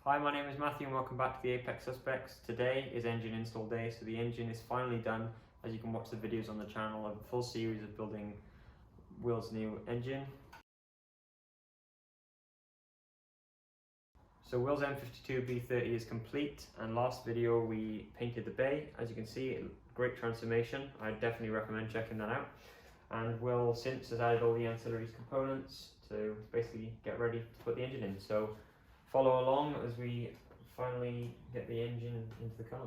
Hi, my name is Matthew and welcome back to the Apex Suspects. Today is engine install day, so the engine is finally done. As you can watch the videos on the channel, a full series of building Wills' new engine. So Wills M52B30 is complete, and last video we painted the bay. As you can see, great transformation. I definitely recommend checking that out. And Will since has added all the ancillaries components to basically get ready to put the engine in. So follow along as we finally get the engine into the car.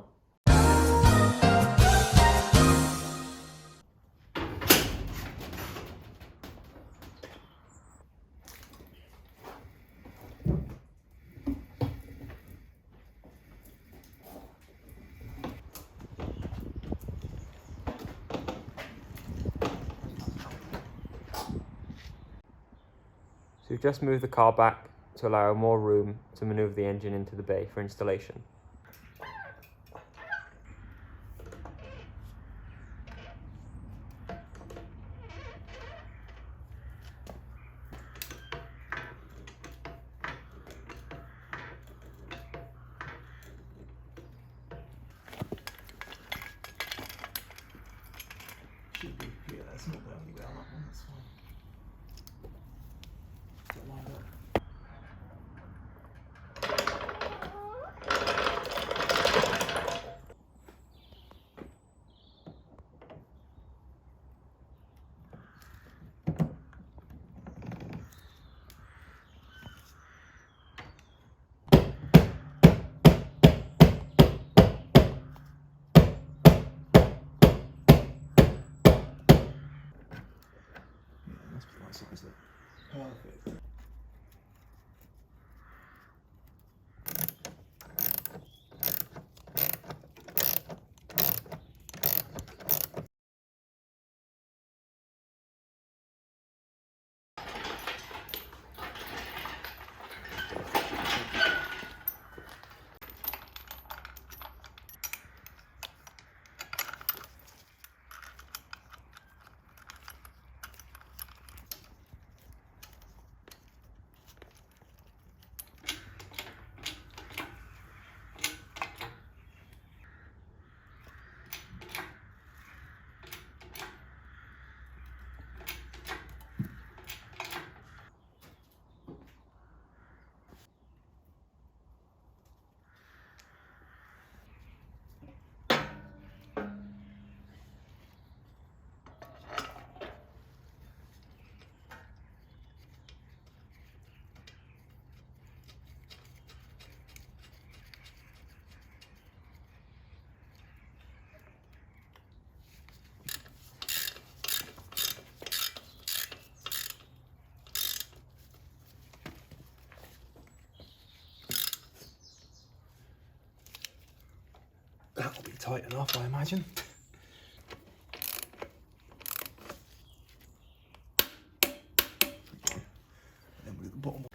So we've just moved the car back to allow more room to manoeuvre the engine into the bay for installation. Should be here, that's not going anywhere on that one, that's fine. Get lined up. That's the right size there. Perfect. That'll be tight enough, I imagine. Then we're at the bottom.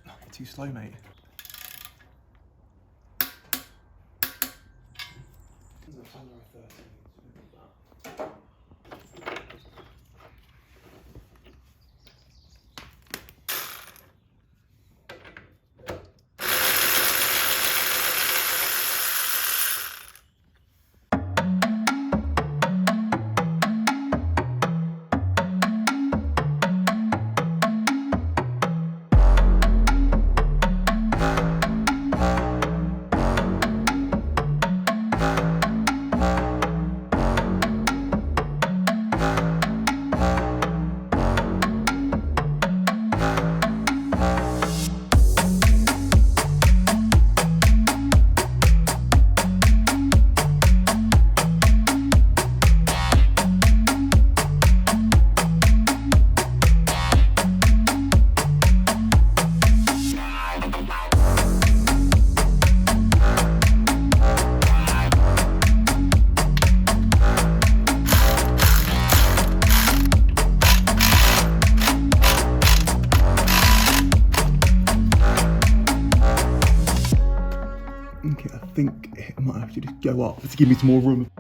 You're too slow, mate. Okay, I think it might have to just go up to give me some more room.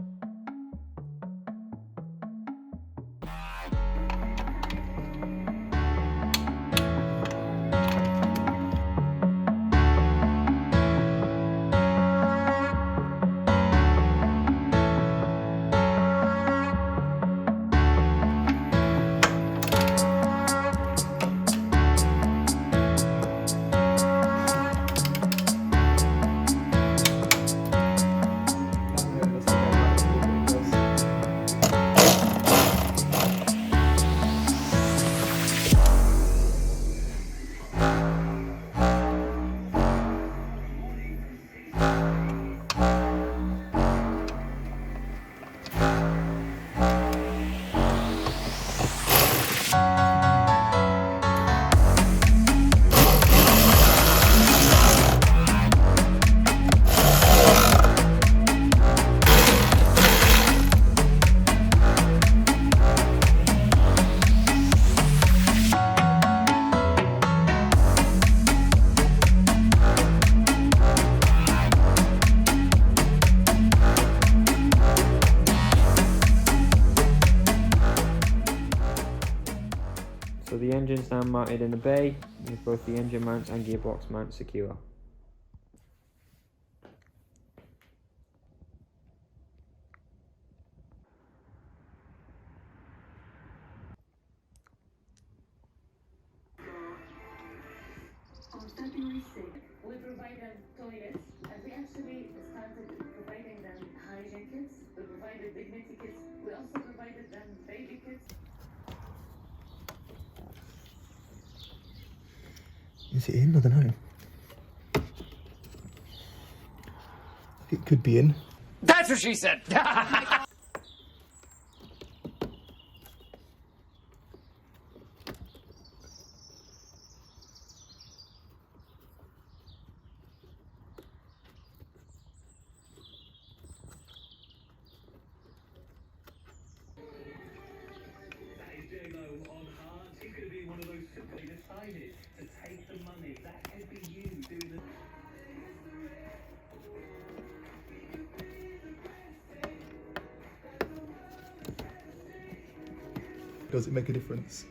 engine's now mounted in the bay with both the engine mount and gearbox mount secure. On February 6th, we provide them toilets, and we actually started providing them hygiene kits. We provided dignity kits. We also provided them baby kits. Is it in? I don't know. It could be in. That's what she said! Does it make a difference?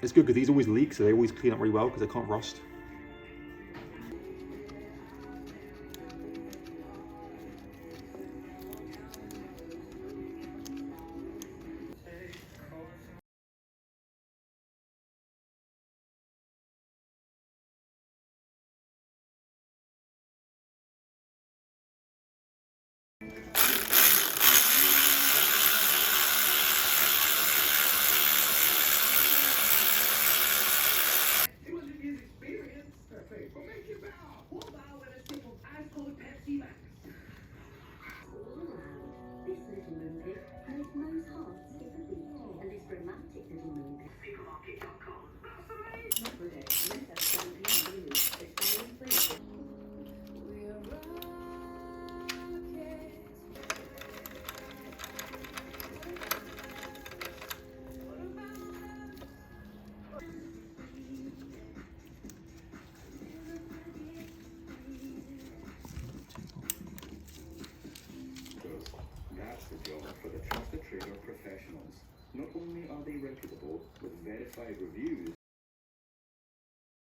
It's good because these always leak, so they always clean up really well because they can't rust. That's the job for the trusted trader professionals. Not only are they reputable with verified reviews.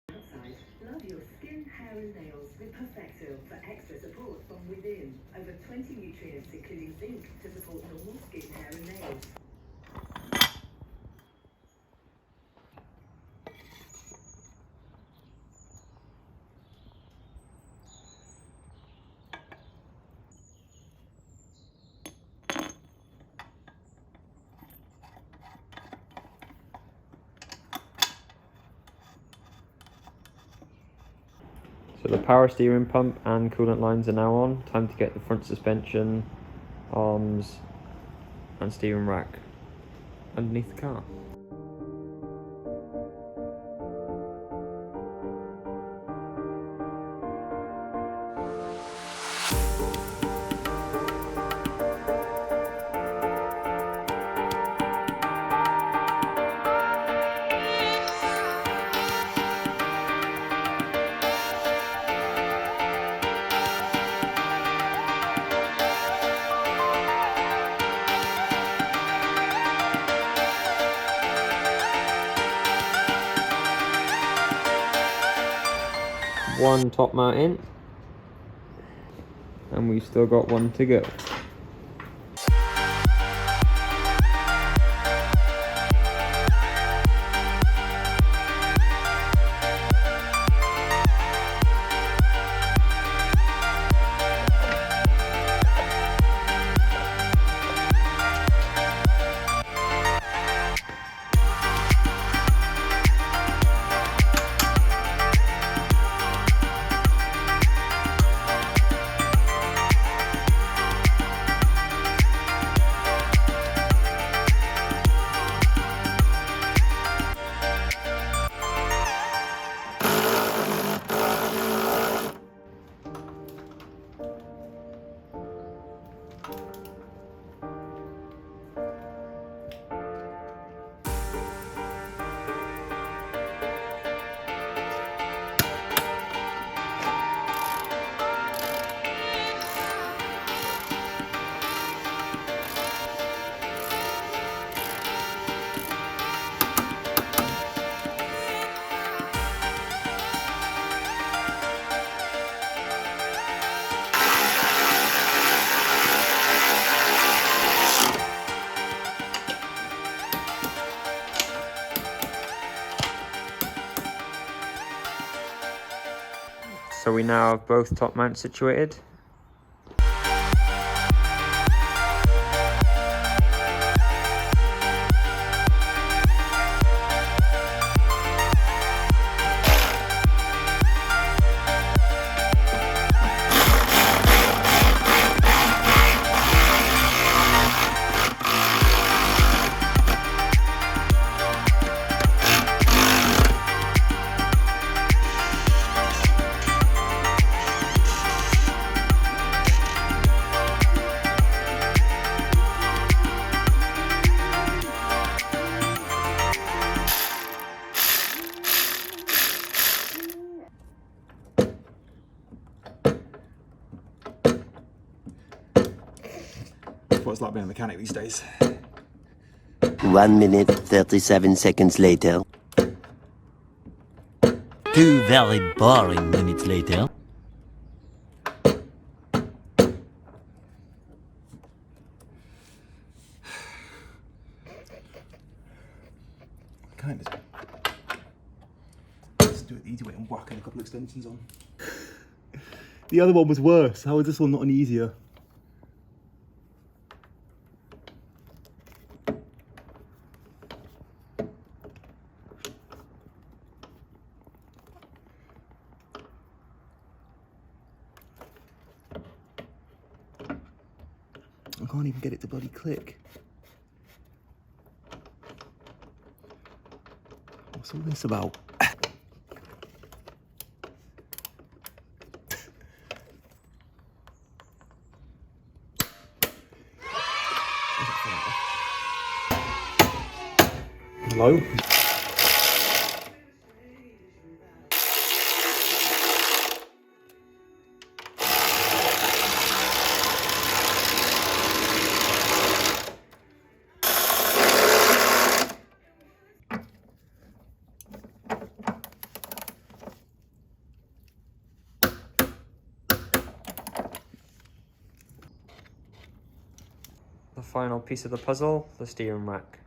Outside, love your skin, hair and nails with Perfecto for extra support from within. Over 20 nutrients including zinc to support normal skin, hair and nails. So the power steering pump and coolant lines are now on. Time to get the front suspension, arms and steering rack underneath the car. One top mount in, and we've still got one to go. So we now have both top mounts situated. What it's like being a mechanic these days. 1 minute, 37 seconds later. 2 very boring minutes later. Kind of. Let's do it the easy way and whack in a couple of extensions on. The other one was worse. How is this one not any easier? I can't even get it to bloody click. What's all this about? Hello? The final piece of the puzzle, the steering rack.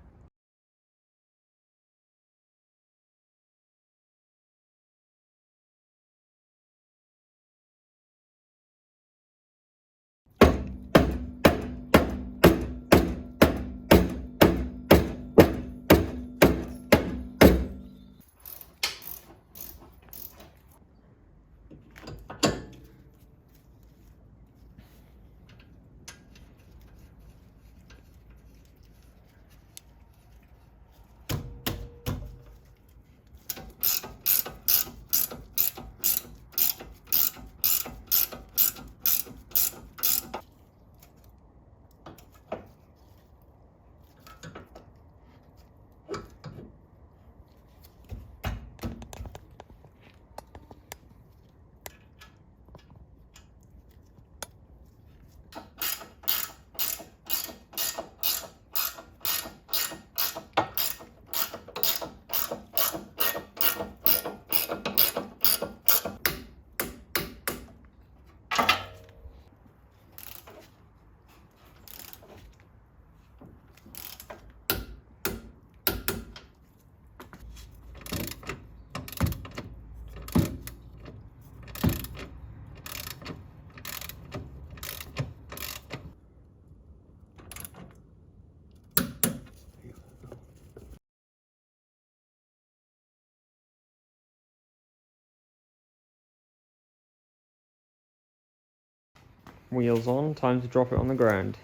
Wheels on, time to drop it on the ground.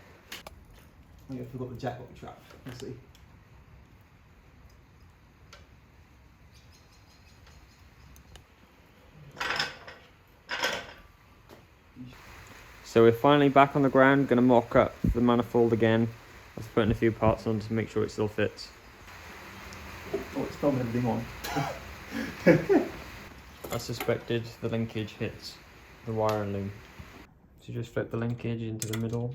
I forgot the jack got me trapped. Let's see. So we're finally back on the ground, going to mock up the manifold again. Let's put in a few parts on to make sure it still fits. Oh, it's filming everything on. I suspected the linkage hits the wire loom. So just flip the linkage into the middle.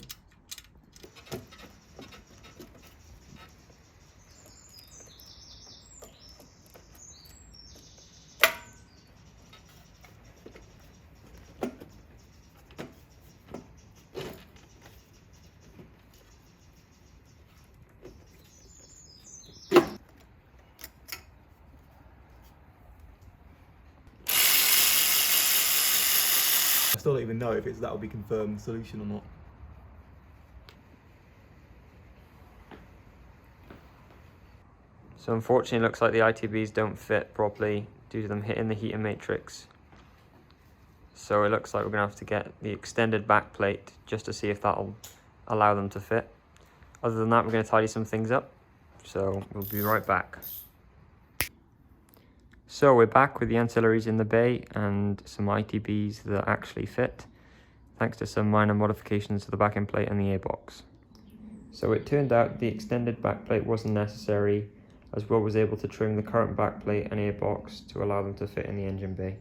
still don't even know if that will be confirmed solution or not. So unfortunately, it looks like the ITBs don't fit properly due to them hitting the heater matrix. So it looks like we're going to have to get the extended back plate just to see if that'll allow them to fit. Other than that, we're going to tidy some things up. So we'll be right back. So we're back with the ancillaries in the bay and some ITBs that actually fit, thanks to some minor modifications to the back end plate and the airbox. So it turned out the extended back plate wasn't necessary, as Will was able to trim the current backplate and airbox to allow them to fit in the engine bay.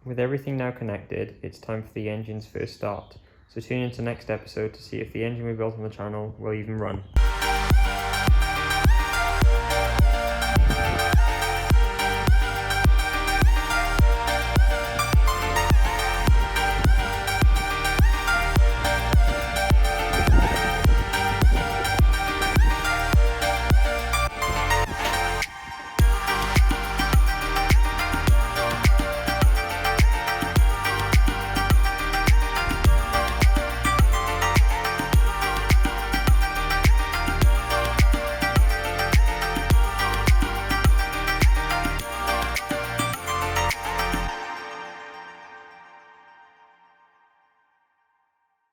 With everything now connected, it's time for the engine's first start, so tune into next episode to see if the engine we built on the channel will even run.